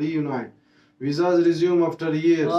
reunite, visas resume after years,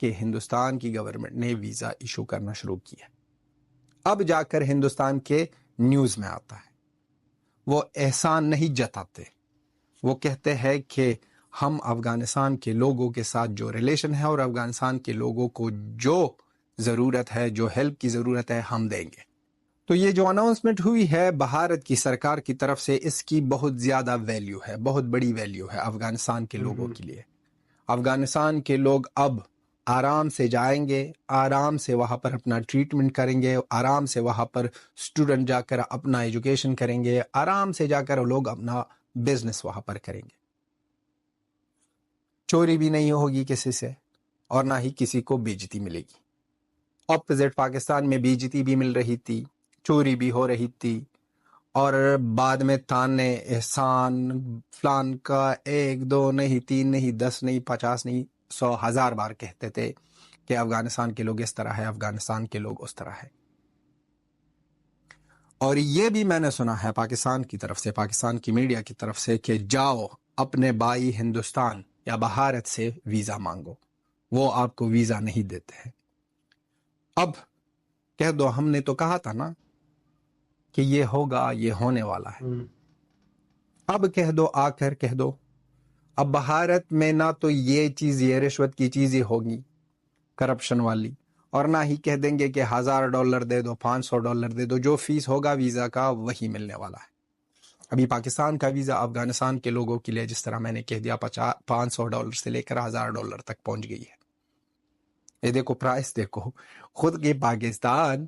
کہ ہندوستان کی government نے ویزا ایشو کرنا شروع کیا. اب جا کر ہندوستان کے نیوز میں آتا ہے. وہ احسان نہیں جتاتے, وہ کہتے ہیں کہ ہم افغانستان کے لوگوں کے ساتھ جو ریلیشن ہے اور افغانستان کے لوگوں کو جو ضرورت ہے, جو ہیلپ کی ضرورت ہے, ہم دیں گے. تو یہ جو اناؤنسمنٹ ہوئی ہے بھارت کی سرکار کی طرف سے, اس کی بہت زیادہ ویلیو ہے, بہت بڑی ویلیو ہے افغانستان کے لوگوں کے لیے. افغانستان کے لوگ اب آرام سے جائیں گے, آرام سے وہاں پر اپنا ٹریٹمنٹ کریں گے, آرام سے وہاں پر اسٹوڈنٹ جا کر اپنا ایجوکیشن کریں گے, آرام سے جا کر لوگ اپنا بزنس وہاں پر کریں گے. چوری بھی نہیں ہوگی کسی سے اور نہ ہی کسی کو بےعزتی ملے گی. اپوزٹ پاکستان میں بےعزتی بھی مل رہی تھی, چوری بھی ہو رہی تھی, اور بعد میں تانے احسان فلان کا 1 2 نہیں 3 نہیں 10 نہیں 50 نہیں 100 1000 بار کہتے تھے کہ افغانستان کے لوگ اس طرح ہے, افغانستان کے لوگ اس طرح ہے. اور یہ بھی میں نے سنا ہے پاکستان کی طرف سے, پاکستان کی میڈیا کی طرف سے, کہ جاؤ اپنے بھائی ہندوستان یا بھارت سے ویزا مانگو, وہ آپ کو ویزا نہیں دیتے ہیں. اب کہہ دو ہم نے تو کہا تھا نا کہ یہ ہوگا, یہ ہونے والا ہے. اب کہہ دو, آ کر کہہ دو, اب بھارت میں نہ تو یہ چیز, یہ رشوت کی چیزیں ہوگی کرپشن والی, اور نہ ہی کہہ دیں گے کہ $1000 دے دو, $500 دے دو, جو فیس ہوگا ویزا کا وہی ملنے والا ہے. ابھی پاکستان کا ویزا افغانستان کے لوگوں کے لیے, جس طرح میں نے کہہ دیا, $500 سے لے کر $1000 تک پہنچ گئی ہے. یہ دیکھو پرائس, دیکھو خود کے پاکستان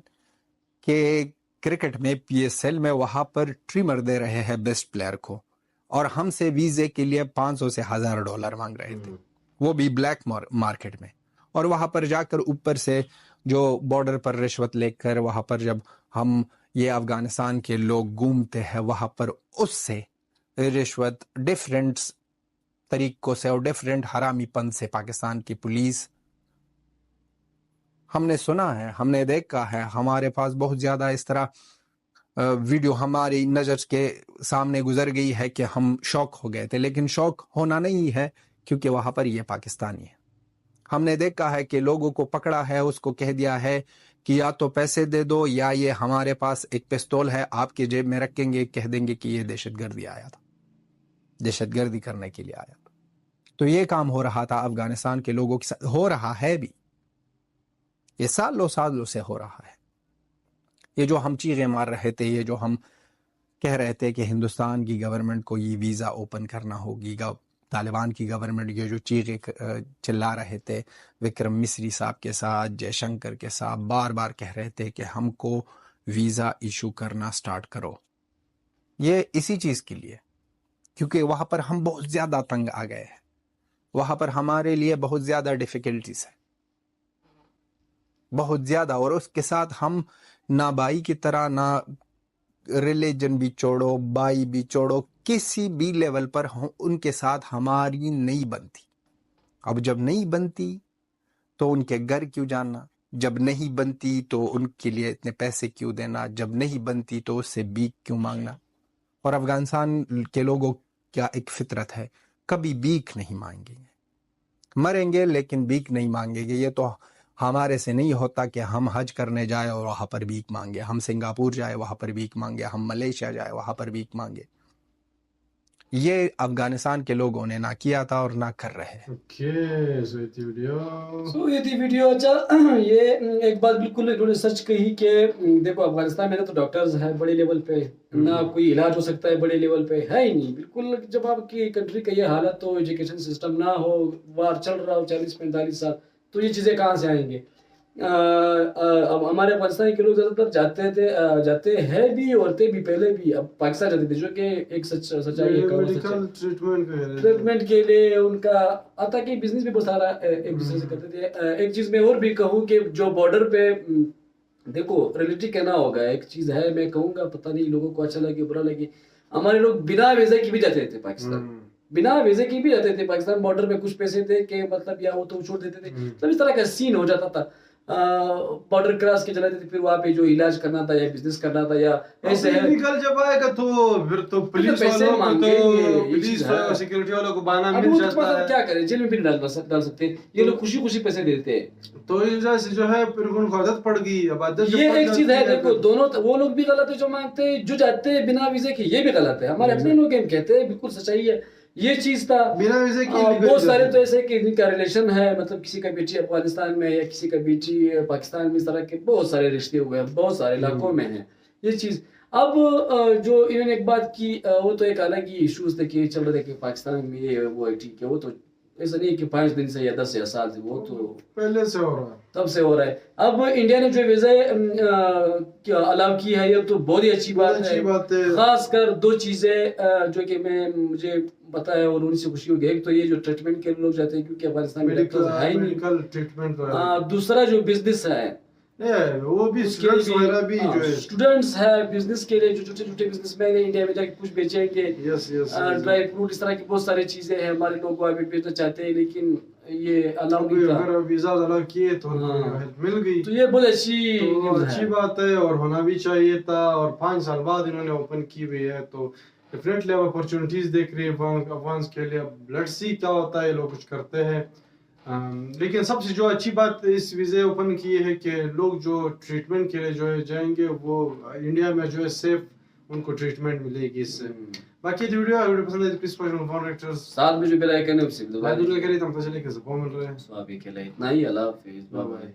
کے کرکٹ میں PSL میں وہاں پر ٹریمر دے رہے ہیں بیسٹ پلیئر کو, اور ہم سے ویزے کے لیے $500 سے $1000 مانگ رہے تھے, وہ بھی بلیک مارکیٹ میں. اور وہاں پر جا کر اوپر سے جو بارڈر پر رشوت لے کر وہاں پر جب ہم یہ افغانستان کے لوگ گھومتے ہیں وہاں پر, اس سے رشوت ڈیفرنٹ طریقوں سے اور ڈیفرنٹ حرامی پن سے پاکستان کی پولیس, ہم نے سنا ہے, ہم نے دیکھا ہے, ہمارے پاس بہت زیادہ اس طرح ویڈیو ہماری نظر کے سامنے گزر گئی ہے کہ ہم شوق ہو گئے تھے. لیکن شوق ہونا نہیں ہے, کیونکہ وہاں پر یہ پاکستانی ہے. ہم نے دیکھا ہے کہ لوگوں کو پکڑا ہے, اس کو کہہ دیا ہے کہ یا تو پیسے دے دو یا یہ ہمارے پاس ایک پستول ہے آپ کے جیب میں رکھیں گے, کہہ دیں گے کہ یہ دہشت گردی آیا تھا, دہشت گردی کرنے کے لیے آیا تھا. تو یہ کام ہو رہا تھا افغانستان کے لوگوں کے ساتھ, ہو رہا ہے بھی, یہ سالوں سے ہو رہا ہے. یہ جو ہم چیخیں مار رہے تھے, یہ جو ہم کہہ رہے تھے کہ ہندوستان کی گورنمنٹ کو یہ ویزا اوپن کرنا ہوگی, طالبان کی گورنمنٹ یہ جو چیخیں چلا رہے تھے وکرم مسری صاحب کے ساتھ, جے شنکر کے ساتھ, بار بار کہہ رہے تھے کہ ہم کو ویزا ایشو کرنا سٹارٹ کرو, یہ اسی چیز کے لیے, کیونکہ وہاں پر ہم بہت زیادہ تنگ آ گئے ہیں, وہاں پر ہمارے لیے بہت زیادہ ڈیفیکلٹیز ہے, بہت زیادہ. اور اس کے ساتھ ہم نہ بھائی کی طرح, نہ ریلیجن بھی چھوڑو, بھائی بھی چھوڑو, کسی بھی لیول پر ان کے ساتھ ہماری نہیں بنتی. اب جب نہیں بنتی تو ان کے گھر کیوں جانا, جب نہیں بنتی تو ان کے لیے اتنے پیسے کیوں دینا, جب نہیں بنتی تو اس سے بھیک کیوں مانگنا. اور افغانستان کے لوگوں کا ایک فطرت ہے, کبھی بھیک نہیں مانگیں گے, مریں گے لیکن بھیک نہیں مانگیں گے. یہ تو ہمارے سے نہیں ہوتا کہ ہم حج کرنے جائے اور وہاں پر بھیک مانگے, ہم سنگاپور جائے وہاں پر بھیک مانگے, ہم ملیشیا جائے وہاں پر بھیک مانگے. یہ افغانستان کے لوگوں نے نہ کیا تھا اور نہ کر رہے ہیں. یہ تھی ویڈیو. اچھا, یہ ایک بات بالکل انہوں نے سچ کہی کہ دیکھو افغانستان میں تو ڈاکٹرز ہیں بڑے لیول پہ, نہ کوئی علاج ہو سکتا ہے بڑے لیول پہ, ہے ہی نہیں بالکل. جب آپ کی کنٹری کا یہ حالت ہو, ایجوکیشن سسٹم نہ ہو, وار چل رہا ہو 40-45 سال, تو یہ چیزیں کہاں سے آئیں گے؟ ہمارے پاکستان کے لوگ زیادہ تر جاتے ہیں بھی, عورتیں بھی پہلے بھی اب پاکستان جاتے تھے, جو کہ ایک سچائی ہے. ٹریٹمنٹ کے لیے ان کا آتا کہ بزنس بھی بہت سارا ایک دوسرے سے کرتے تھے. ایک چیز میں اور بھی کہوں کہ جو بارڈر پہ دیکھو ریلیٹی کہنا ہوگا, ایک چیز ہے میں کہوں گا, پتہ نہیں لوگوں کو اچھا لگے برا لگے, ہمارے لوگ بنا ویزے کی بھی جاتے تھے پاکستان, بنا ویزے کی بھی جاتے تھے پاکستان. بارڈر پہ کچھ پیسے تھے کہ مطلب یا وہ تو چھوڑ دیتے تھے, مطلب اس طرح کا سین ہو جاتا تھا. بارڈر کراس کے چلاتے تھے, پھر وہاں پہ جو علاج کرنا تھا یا بزنس کرنا تھا یا ایسے ہے. نکل جب آئے گا تو پھر تو پولیس والوں کو تو پولیس سیکورٹی والوں کو بہانا مل جاتا ہے. کیا کریں, جیل میں بھی نہیں ڈال سکتے, یہ لوگ خوشی خوشی پیسے دیتے ہیں. تو اس وجہ سے جو ہے پھر ان کو عادت پڑ گئی. اب عادت یہ ایک چیز ہے, دیکھو دونوں وہ لوگ بھی غلط ہے جو مانگتے ہیں, جو جاتے ہیں بنا ویزے کے یہ بھی غلط ہے. ہمارے اپنے لوگ ہم کہتے ہیں بالکل سچائی ہے یہ چیز تھا بنا ویزے کی. بہت سارے تو ایسے کہ جن کا ریلیشن ہے, مطلب کسی کا بیٹی افغانستان میں یا کسی کا بیٹی پاکستان میں, اس طرح کے بہت سارے رشتے ہوئے ہیں, بہت سارے علاقوں میں ہیں یہ چیز. اب جو انہوں نے ایک بات کی وہ تو ایک الگ ہی ایشوز تھے کہ چل رہے تھے کہ پاکستان میں یہ وہ ٹھیک ہے, وہ تو ایسا نہیں کہ 5 دن سے یا 10 یا سال سے, وہ تو پہلے سے ہو رہا ہے, تب سے ہو رہا ہے. اب انڈیا نے جو ویزا الاؤ کی ہے یہ تو بہت ہی اچھی بات ہے. خاص کر 2 چیزیں جو کہ مجھے پتا ہے اور ان سے خوشی ہوگی. ایک تو یہ جو ٹریٹمنٹ کے لوگ جاتے ہیں کیونکہ افغانستان میں ڈاکٹر ہے ہی نہیں. دوسرا جو بزنس ہے وہ بھی اسٹوڈنٹس وغیرہ بھی جو ہے اسٹوڈنٹس ہے بزنس کے لیے, جو چھوٹے چھوٹے بزنس مین ہیں انڈیا میں جا کے کچھ بیچیں گے, ڈرائی فروٹ اس طرح کی بہت ساری چیزیں ہیں. ہمارے لوگ وہاں بیچنا چاہتے ہیں لیکن یہ الاؤ نہیں تھا. اگر ویزا الاؤ کیے تو ہیلپ مل گئی تو یہ بہت اچھی بات ہے اور ہونا بھی چاہیے تھا. اور 5 سال بعد انہوں نے اوپن کی ہوئی ہے تو ڈیفینیٹلی اب اپرچونیٹیز دیکھ رہی ہیں افغانس کے لیے. اب لیٹس سی کیا ہوتا ہے, لوگ کچھ کرتے ہیں. لیکن سب سے جو اچھی بات اس ویزے اوپن کی ہے کہ لوگ جو ٹریٹمنٹ کے لیے جو ہے جائیں گے وہ انڈیا میں جو ہے سیف ان کو ٹریٹمنٹ ملے گی اس سے. باقی ویڈیو پسند ہے پلیز فون ریکٹرز ساتھ میں جو بیل آئیکن ہے اس سے دبا دو. کریں تم تسلی کے سپورٹ مل رہے ہیں. سو ابھی کے لیے اتنا ہی. اللہ حافظ, بائے بائے.